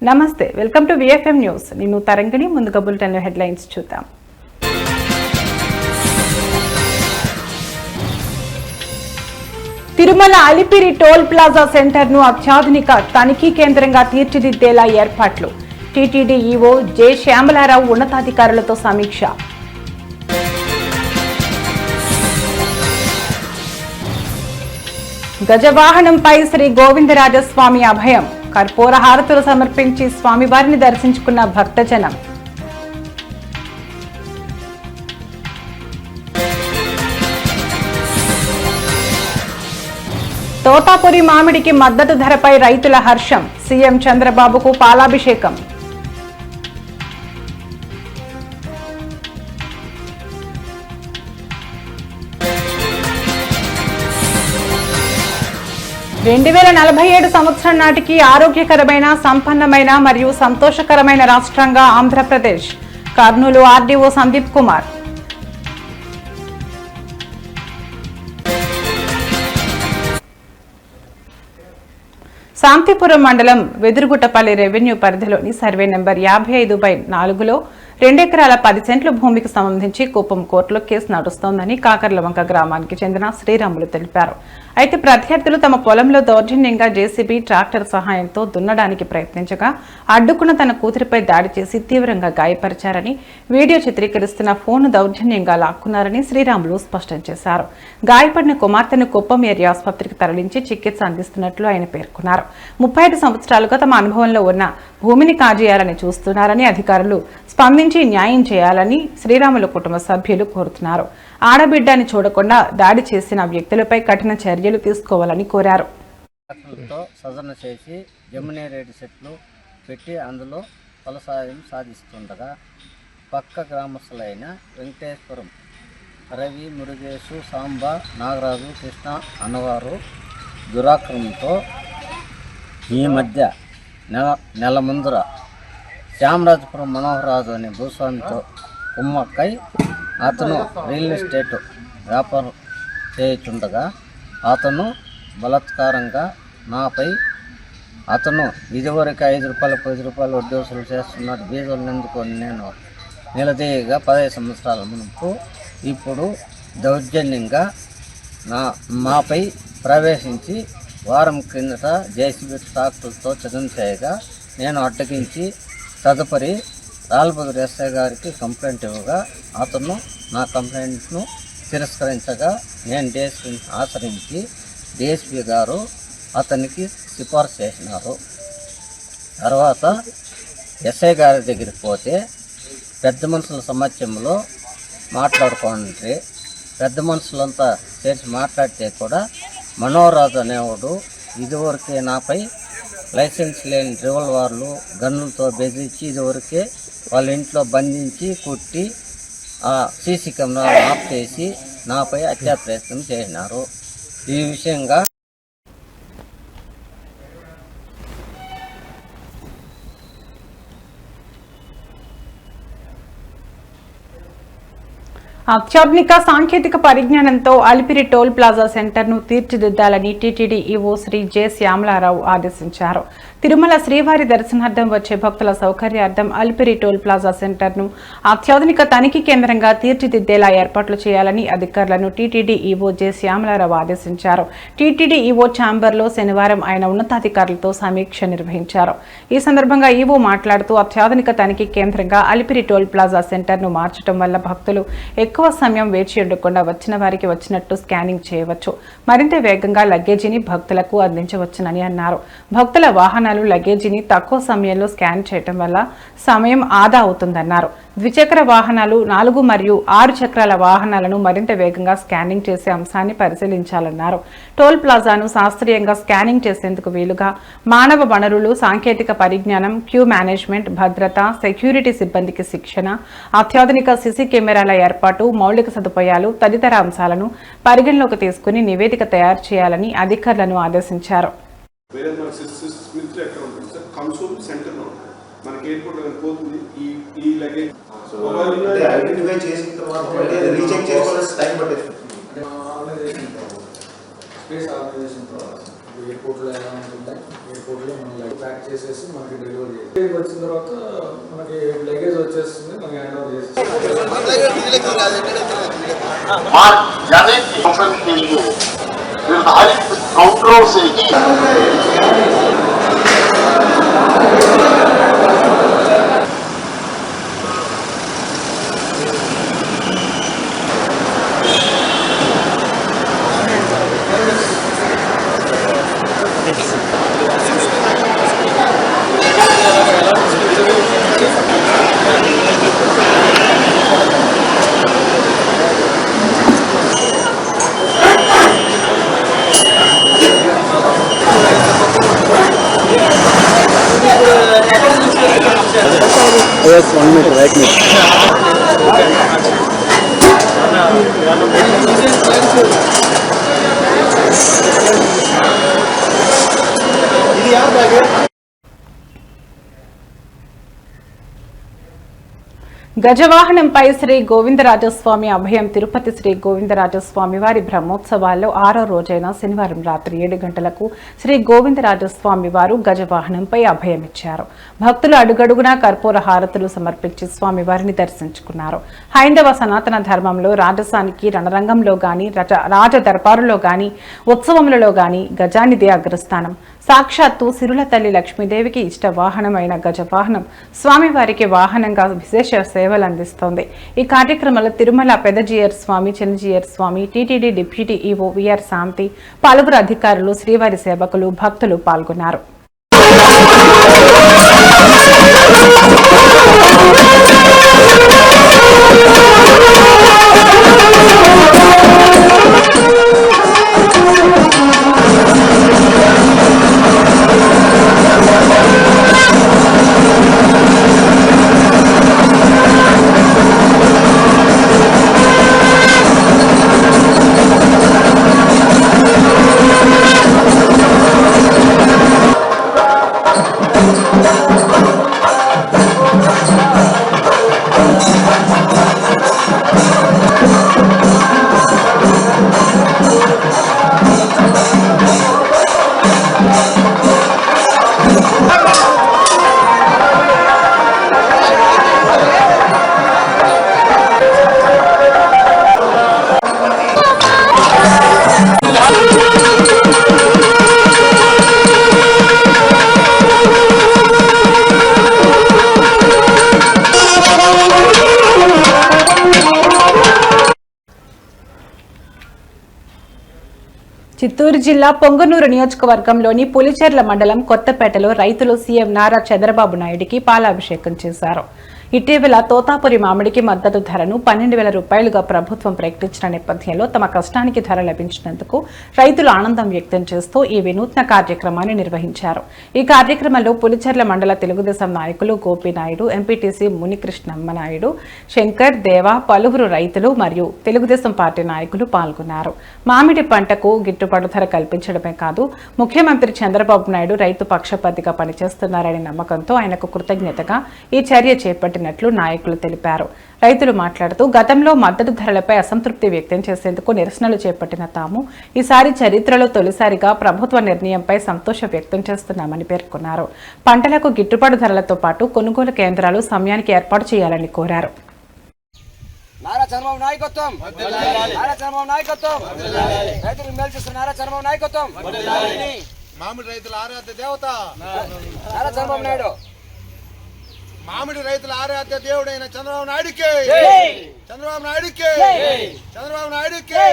నమస్తే, welcome to VFM news. నేను తరంగిణి. ముందుగా బులెటిన్ హెడ్లైన్స్ చూద్దాం. Tirumala Alipiri toll plaza centre ను అత్యాధునిక తనిఖీ కేంద్రంగా తీర్చిదిద్దేలా ఏర్పాట్లు. టీటీడీ ఈవో జె శ్యామలారావు ఉన్నతాధికారులతో సమీక్ష. గజవాహనంపై శ్రీ గోవిందరాజస్వామి అభయం. కర్పూర హారతులు సమర్పించి స్వామివారిని దర్శించుకున్న భక్తజనం. తోతాపురి మామిడికి మద్దతు ధరపై రైతుల హర్షం. సీఎం చంద్రబాబుకు పాలాభిషేకం. సంవత్సరం నాటికి ఆరోగ్యకరమైన, సంపన్నమైన మరియు సంతోషకరమైన రాష్ట్రంగా ఆంధ్రప్రదేశ్. కర్నూలు ఆర్డీఓ సందీప్ కుమార్. శాంతిపురం మండలం వెదురుగుట్టపల్లి రెవెన్యూ పరిధిలోని సర్వే నెంబర్ 55/4లో 2 ఎకరాల 10 సెంట్ల భూమికి సంబంధించి కుప్పం కోర్టులో కేసు నడుస్తోందని కాకర్లవంక గ్రామానికి చెందిన శ్రీరాములు తెలిపారు. అయితే ప్రత్యర్థులు తమ పొలంలో దౌర్జన్యంగా జేసీబీ ట్రాక్టర్ సహాయంతో దున్నడానికి ప్రయత్నించగా అడ్డుకున్న తన కూతురిపై దాడి చేసి తీవ్రంగా గాయపరిచారని, వీడియో చిత్రీకరిస్తున్న ఫోన్ దౌర్జన్యంగా లాక్కున్నారని శ్రీరాములు స్పష్టం చేశారు. గాయపడిన కుమార్తెను కుప్పం ఏరియా ఆసుపత్రికి తరలించి చికిత్స అందిస్తున్నట్లు ఆయన పేర్కొన్నారు. 35 సంవత్సరాలుగా తమ అనుభవంలో ఉన్న భూమిని కాజేయాలని చూస్తున్నారని, అధికారులు స్పందించి న్యాయం చేయాలని శ్రీరాములు కుటుంబ సభ్యులు కోరుతున్నారు. ఆడబిడ్డని చూడకుండా దాడి చేసిన వ్యక్తులపై కఠిన చర్యలు తీసుకోవాలని కోరారు. సజన చేసి జమునేరేడు చెట్లు పెట్టి అందులో ఫలసాయం సాధిస్తుండగా పక్క గ్రామస్తులైన వెంకటేశ్వరం, రవి, మురుగేశు, సాంబ, నాగరాజు, కృష్ణ అన్నవారు దురాక్రమంతో ఈ మధ్య నెల ముందర శ్యామరాజపురం మనోహరరాజు అనే భూస్వామితో కుమ్మక్కై అతను రియల్ ఎస్టేట్ వ్యాపారం చేయుచుండగా అతను బలాత్కారంగా నాపై అతను ఇదివరకు 5 రూపాయలు 10 రూపాయలు వడ్డీ వసూలు చేస్తున్నాడు, బీజాలు ఎందుకొని నేను నిలదీయగా 15 సంవత్సరాల మునుపు ఇప్పుడు దౌర్జన్యంగా మాపై ప్రవేశించి వారం క్రిందట జేసీబీ ట్రాక్టర్తో చదును చేయగా నేను అడ్డగించి తదుపరి రాల్బదురు ఎస్ఐ గారికి కంప్లైంట్ ఇవ్వగా అతను నా కంప్లైంట్ను తిరస్కరించగా నేను డిఎస్పీని ఆశ్రయించి డిఎస్పీ గారు అతనికి సిఫార్సు చేసినారు. తర్వాత ఎస్ఐ గారి దగ్గరికి పోతే పెద్ద మనుషుల సమక్షంలో మాట్లాడుకోండి. పెద్ద మనుషులంతా చేసి మాట్లాడితే కూడా మనోహరరాజు అనేవాడు ఇదివరకే నాపై లైసెన్స్ లేని రివాల్వర్లు, గన్నులతో బెదిరించి ఇదివరకే వాళ్ళ ఇంట్లో బంధించి కుట్టి ఆ సీసీ కెమెరాలు ఆఫ్ చేసి నాపై హత్యా ప్రయత్నం చేసినారు. ఈ విషయంగా అత్యాధునిక సాంకేతిక పరిజ్ఞానంతో అలిపిరి టోల్ ప్లాజా సెంటర్ ను తీర్చిదిద్దాలని టీటీడీ ఈవో శ్రీ జె శ్యామలారావు ఆదేశించారు. తిరుమల శ్రీవారి దర్శనార్థం వచ్చే భక్తుల సౌకర్యార్థం అలిపిరి టోల్ ప్లాజా సెంటర్ ను అత్యాధునిక తనిఖీ కేంద్రంగా తీర్చిదిద్దేలా ఏర్పాట్లు చేయాలని అధికారులను టీటీడీ ఈవో జె శ్యామలారావు ఆదేశించారు. టీటీడీ ఈవో ఛాంబర్లో శనివారం ఆయన ఉన్నతాధికారులతో సమీక్ష నిర్వహించారు. ఈ సందర్భంగా ఈవో మాట్లాడుతూ అత్యాధునిక తనిఖీ కేంద్రంగా అలిపిరి టోల్ ప్లాజా సెంటర్ ను మార్చడం వల్ల భక్తులు ఎక్కువ సమయం వేచి ఉండకుండా వచ్చిన వారికి వచ్చినట్టు స్కానింగ్ చేయవచ్చు, మరింత వేగంగా లగేజీని భక్తులకు అందించవచ్చునని అన్నారు. భక్తుల వాహనాలు లగేజీని తక్కువ సమయంలో స్కాన్ చేయడం వల్ల సమయం ఆదా అవుతుందన్నారు. ద్విచక్ర వాహనాలు 4 మరియు 6 చక్రాల వాహనాలను మరింత వేగంగా స్కానింగ్ చేసే అంశాన్ని పరిశీలించాలన్నారు. టోల్ ప్లాజాను శాస్త్రీయంగా స్కానింగ్ చేసేందుకు వీలుగా మానవ వనరులు, సాంకేతిక పరిజ్ఞానం, క్యూ మేనేజ్మెంట్, భద్రత, సెక్యూరిటీ సిబ్బందికి శిక్షణ, అత్యాధునిక సీసీ కెమెరాల ఏర్పాటు, మౌలిక సదుపాయాలు తదితర అంశాలను పరిగణలోకి తీసుకుని నివేదిక తయారు చేయాలని అధికారులను ఆదేశించారు. మనకి ఎయిర్పోర్ట్ పోతుంది ఈ లగేజ్ ఐడెంటిఫై చేసిన తర్వాత మళ్ళీ రీచెక్ చేసుకోవాల్సిన టైం పట్టేస్తుంది. స్పేస్ ఆర్గనైజేషన్ ఎయిర్పోర్ట్లో ఎలా ఉంటుంది, ఎయిర్పోర్ట్లో మనం లగేజ్ ప్యాక్ చేసేసి మనకి డెలివరీ చేసి వచ్చిన తర్వాత మనకి లగేజ్ వచ్చేస్తుంది, మనకి హ్యాండ్ ఓవర్ చేసేసి గజవాహనంపై శ్రీ గోవిందరాజస్వామి అభయం తిరుపతి శ్రీ గోవిందరాజస్వామి వారి బ్రహ్మోత్సవాల్లో 6వ రోజైన శనివారం రాత్రి 7 గంటలకు శ్రీ గోవిందరాజస్వామి వారు గజవాహనంపై అభయమిచ్చారు. భక్తులు అడుగడుగునా కర్పూర హారతులు సమర్పించి స్వామివారిని దర్శించుకున్నారు. హైందవ సనాతన ధర్మంలో రాజసానికి రణరంగంలో గాని రాజ దర్బారులో గాని ఉత్సవములలో గాని గజానిదే అగ్రస్థానం. సాక్షాత్తు సిరుల తల్లి లక్ష్మీదేవికి ఇష్ట వాహనమైన గజవాహనం స్వామివారికి వాహనంగా విశేష సేవలు అందిస్తోంది. ఈ కార్యక్రమంలో తిరుమల పెదజీయర్ స్వామి, చిన్నజీయర్ స్వామి, టీటీడీ డిప్యూటీ ఈవో విఆర్ శాంతి, పలువురు అధికారులు, శ్రీవారి సేవకులు, భక్తులు పాల్గొన్నారు. చిత్తూరు జిల్లా పొంగనూరు నియోజకవర్గంలోని పులిచెర్ల మండలం కొత్తపేటలో రైతులు సీఎం నారా చంద్రబాబు నాయుడికి పాలాభిషేకం చేశారు. ఇటీవల తోతాపురి మామిడికి మద్దతు ధరను 12,000 రూపాయలుగా ప్రభుత్వం ప్రకటించిన నేపథ్యంలో తమ కష్టానికి ధర లభించినందుకు రైతులు ఆనందం వ్యక్తం చేస్తూ ఈ వినూత్న కార్యక్రమాన్ని నిర్వహించారు. ఈ కార్యక్రమంలో పులిచెర్ల మండల తెలుగుదేశం నాయకులు గోపీనాయుడు, ఎంపీటీసీ మునికృష్ణమ్మనాయుడు, శంకర్, దేవ, పలువురు రైతులు మరియు తెలుగుదేశం పార్టీ నాయకులు పాల్గొన్నారు. మామిడి పంటకు గిట్టుబాటు ధర కల్పించడమే కాదు, ముఖ్యమంత్రి చంద్రబాబు నాయుడు రైతు పక్షపాతిగా పనిచేస్తున్నారనే నమ్మకంతో ఆయనకు కృతజ్ఞతగా ఈ చర్య చేపట్టినట్లు నాయకులు తెలిపారు. రైతులు మాట్లాడుతూ గతంలో మద్దతు ధరలపై అసంతృప్తి వ్యక్తం చేసేందుకు నిరసనలు చేపట్టిన తాము ఈసారి చరిత్రలో తొలిసారిగా ప్రభుత్వ నిర్ణయంపై సంతోషం వ్యక్తం చేస్తున్నామని పేర్కొన్నారు. పంటలకు గిట్టుబాటు ధరలతో పాటు కొనుగోలు కేంద్రాలు సమయానికి ఏర్పాటు చేయాలని కోరారు. నారా చంద్రబాబు నాయకత్వం, నారా చంద్రబాబు నాయకత్వం, రైతులకు మేలు చేస్తున్న నారా చంద్రబాబు నాయకత్వం, మామిడి రైతుల ఆరాధ్య దేవత నారా చంద్రబాబు నాయుడు, మామిడి రైతుల ఆరాధ్య దేవుడైన చంద్రబాబు నాయుడికి, చంద్రబాబు నాయుడికి, చంద్రబాబు నాయుడికి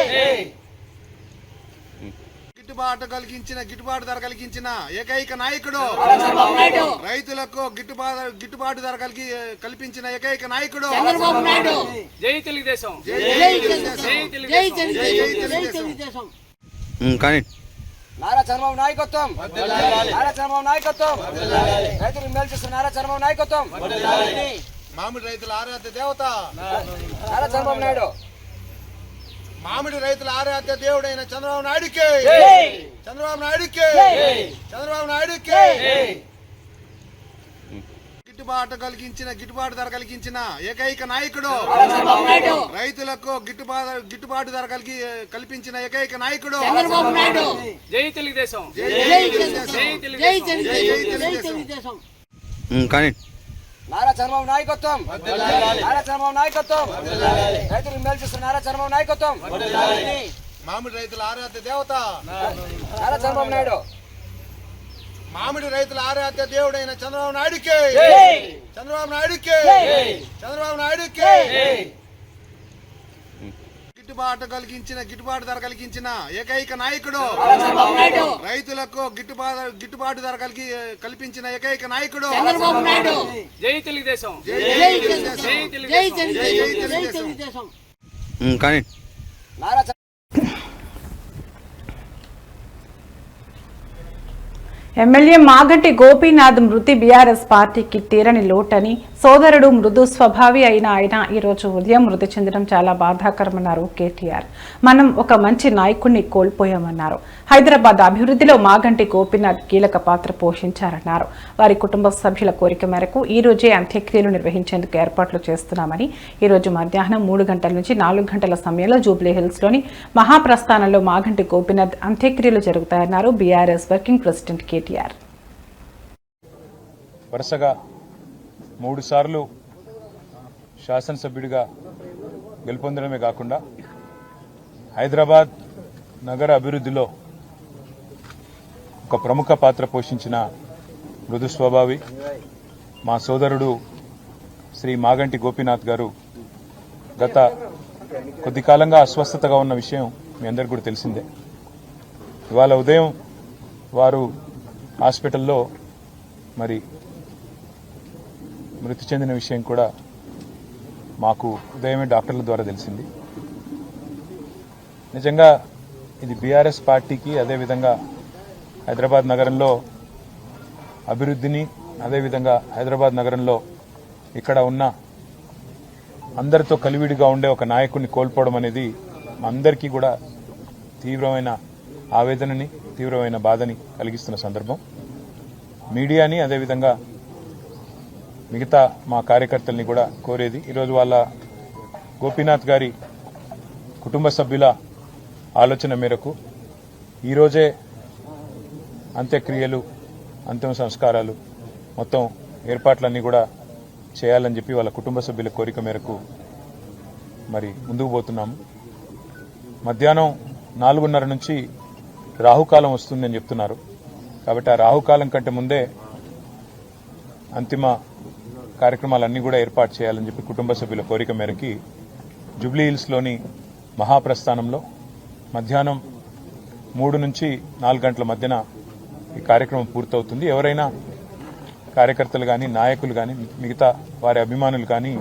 గిట్టుబాటు ధర కలిగించిన ఏకైక నాయకుడు, రైతులకు గిట్టుబాటు ధర కల్పించిన ఏకైక నాయకుడు చంద్రబాబు నాయుడు. జై తెలుగుదేశం, కానీ నారా చంద్రబాబు నాయకత్వం, నారా చంద్రబాబు నాయకత్వం, రైతులకు మేలు చేస్తున్న నారా చంద్రబాబు నాయకత్వం, మామిడి రైతుల ఆరాధ్య దేవత నారా చంద్రబాబు నాయుడు, మామిడి రైతుల ఆరాధ్య దేవుడైన చంద్రబాబు నాయుడికి, చంద్రబాబు నాయుడికి, చంద్రబాబు నాయుడికి గిట్టుబాటు ధర కలిగించిన ఏకైక నాయకుడు, రైతులకు గిట్టుబాటు ధర కల్పించిన ఏకైక నాయకుడు జై తెలుగుదేశం. కానీ నారా చంద్రబాబు నాయకత్వం, నారా చంద్రబాబు నాయకత్వం, రైతులకు మేలు చేస్తున్న నారా చంద్రబాబు నాయకత్వం, మామిడి రైతుల ఆరాధ్య దేవత నారా చంద్రబాబు నాయుడు, మామిడి రైతుల ఆరాధ్య దేవుడైన చంద్రబాబు నాయుడుకి, చంద్రబాబు నాయుడుకి, చంద్రబాబు నాయుడుకి. గిట్టుబాటు ధర కలిగించిన ఏకైక నాయకుడు, రైతులకు గిట్టుబాటు ధర కల్పించిన ఏకైక నాయకుడు జై తెలుగుదేశం. కానీ నారా ఎమ్మెల్యే మాగంటి గోపీనాథ్ మృతి బీఆర్ఎస్ పార్టీకి తీరని లోటని, సోదరుడు మృదు స్వభావి అయిన ఆయన ఈరోజు ఉదయం మృతి చెందడం చాలా బాధాకరమన్నారు కేటీఆర్. మనం ఒక మంచి నాయకుడిని కోల్పోయామన్నారు. హైదరాబాద్ అభివృద్ధిలో మాగంటి గోపీనాథ్ కీలక పాత్ర పోషించారన్నారు. వారి కుటుంబ సభ్యుల కోరిక మేరకు ఈ రోజే అంత్యక్రియలు నిర్వహించేందుకు ఏర్పాట్లు చేస్తున్నామని, ఈ రోజు మధ్యాహ్నం 3 గంటల నుంచి 4 గంటల సమయంలో జూబ్లీ హిల్స్ లోని మహాప్రస్థానంలో మాగంటి గోపీనాథ్ అంత్యక్రియలు జరుగుతాయన్నారు బీఆర్ఎస్ వర్కింగ్ ప్రెసిడెంట్ కేటీఆర్. వరుసగా 3 సార్లు శాసనసభ్యుడిగా గెలుపొందడమే కాకుండా హైదరాబాద్ నగర అభివృద్ధిలో ఒక ప్రముఖ పాత్ర పోషించిన మృదు స్వభావి మా సోదరుడు శ్రీ మాగంటి గోపీనాథ్ గారు గత కొద్ది కాలంగా అస్వస్థతగా ఉన్న విషయం మీ అందరికీ కూడా తెలిసిందే. ఇవాళ ఉదయం వారు హాస్పిటల్లో మరి మృతి చెందిన విషయం కూడా మాకు ఉదయమే డాక్టర్ల ద్వారా తెలిసింది. నిజంగా ఇది బీఆర్ఎస్ పార్టీకి, అదేవిధంగా హైదరాబాద్ నగరంలో అభివృద్ధిని, అదేవిధంగా హైదరాబాద్ నగరంలో ఇక్కడ ఉన్న అందరితో కలివిడిగా ఉండే ఒక నాయకుడిని కోల్పోవడం అనేది మా అందరికీ కూడా తీవ్రమైన ఆవేదనని, తీవ్రమైన బాధని కలిగిస్తున్న సందర్భం. మీడియాని, అదేవిధంగా మిగతా మా కార్యకర్తల్ని కూడా కోరేది, ఈరోజు వాళ్ళ గోపీనాథ్ గారి కుటుంబ సభ్యుల ఆలోచన మేరకు ఈరోజే అంత్యక్రియలు, అంతిమ సంస్కారాలు, మొత్తం ఏర్పాట్లన్నీ కూడా చేయాలని చెప్పి వాళ్ళ కుటుంబ సభ్యుల కోరిక మేరకు మరి ముందుకు పోతున్నాము. మధ్యాహ్నం 4:30 నుంచి రాహుకాలం వస్తుందని చెప్తున్నారు. కాబట్టి ఆ రాహుకాలం కంటే ముందే అంతిమ కార్యక్రమాలన్నీ కూడా ఏర్పాటు చేయాలని చెప్పి కుటుంబ సభ్యుల కోరిక మేరకి జూబ్లీ హిల్స్లోని మహాప్రస్థానంలో మధ్యాహ్నం 3 నుంచి 4 గంటల మధ్యన ఈ కార్యక్రమం పూర్తవుతుంది. ఎవరైనా కార్యకర్తలు కానీ, నాయకులు కానీ, మిగతా వారి అభిమానులు కానీ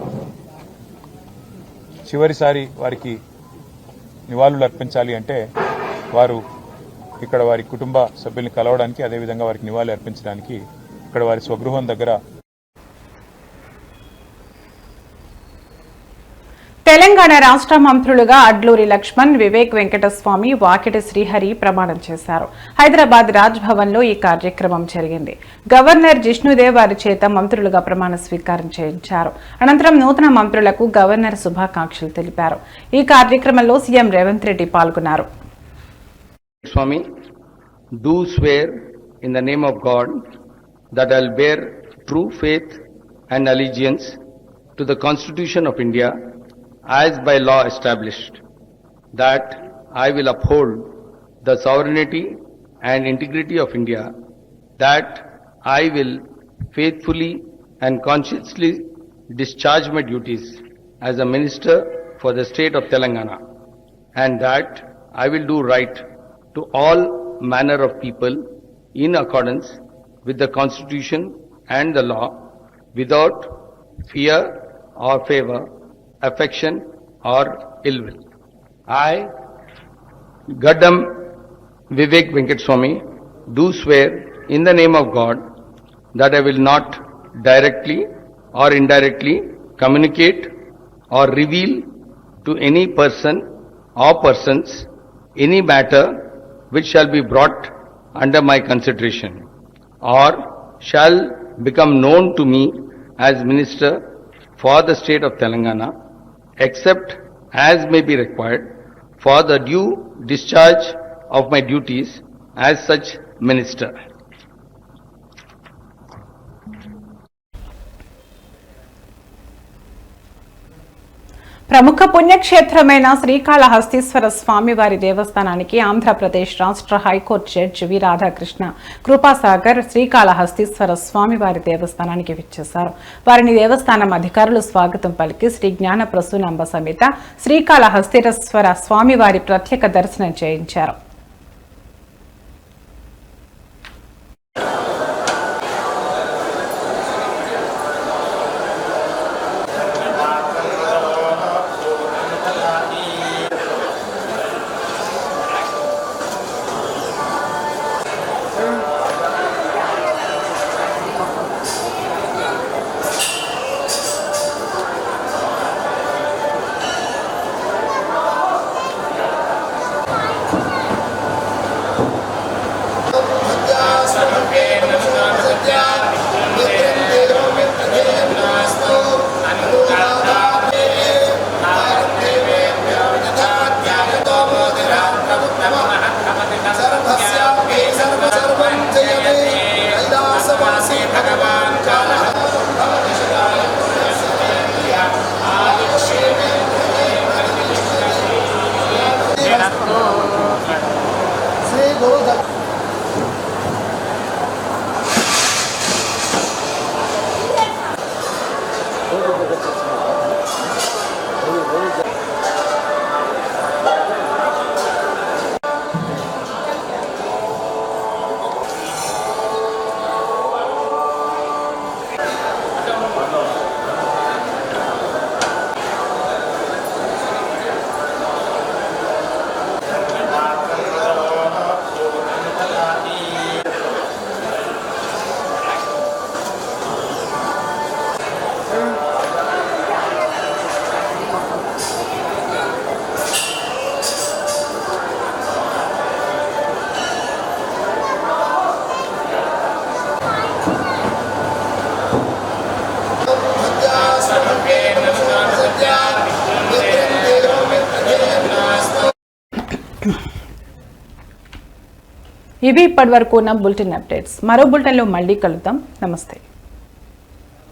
చివరిసారి వారికి నివాళులు అర్పించాలి అంటే వారు ఇక్కడ వారి కుటుంబ సభ్యుల్ని కలవడానికి, అదేవిధంగా వారికి నివాళులు అర్పించడానికి ఇక్కడ వారి స్వగృహం దగ్గర తెలంగాణ రాష్ట్ర మంత్రులుగా అడ్లూరి లక్ష్మణ్, వివేక్ వెంకటస్వామి, వాకిటి శ్రీహరి ప్రమాణం చేశారు. హైదరాబాద్ రాజ్ భవన్ లో ఈ కార్యక్రమం జరిగింది. గవర్నర్ జిష్ణుదేవ్ వారి చేత మంత్రులుగా ప్రమాణ స్వీకారం చేయించారు. అనంతరం నూతన మంత్రులకు గవర్నర్ శుభాకాంక్షలు తెలిపారు. ఈ కార్యక్రమంలో సీఎం రేవంత్ రెడ్డి పాల్గొన్నారు. Swami, do swear in the name of God that I will bear true faith and allegiance to the Constitution of India as by law established, that I will uphold the sovereignty and integrity of India, that I will faithfully and conscientiously discharge my duties as a minister for the state of Telangana, and that I will do right to all manner of people in accordance with the Constitution and the law, without fear or favor, affection or ill will. I, Gaddam Vivek Venkateswamy, do swear in the name of God that I will not directly or indirectly communicate or reveal to any person or persons any matter which shall be brought under my consideration or shall become known to me as Minister for the state of Telangana, except as may be required for the due discharge of my duties as such Minister. ప్రముఖ పుణ్యక్షేత్రమైన శ్రీకాళహస్తీశ్వర స్వామివారి దేవస్థానానికి ఆంధ్రప్రదేశ్ రాష్ట్ర high court judge వి రాధాకృష్ణ కృపాసాగర్ శ్రీకాళహస్తీశ్వర స్వామివారి దేవస్థానానికి విచ్చేశారు. వారిని దేవస్థానం అధికారులు స్వాగతం పలికి శ్రీ జ్ఞాన ప్రసూనాంబ సమేత శ్రీకాళహస్తీశ్వర స్వామివారి ప్రత్యేక దర్శనం చేయించారు. ఇవి ఇప్పటివరకు ఉన్న బులెటిన్ అప్డేట్స్. మరో బులెటిన్లో మళ్ళీ కలుద్దాం. నమస్తే.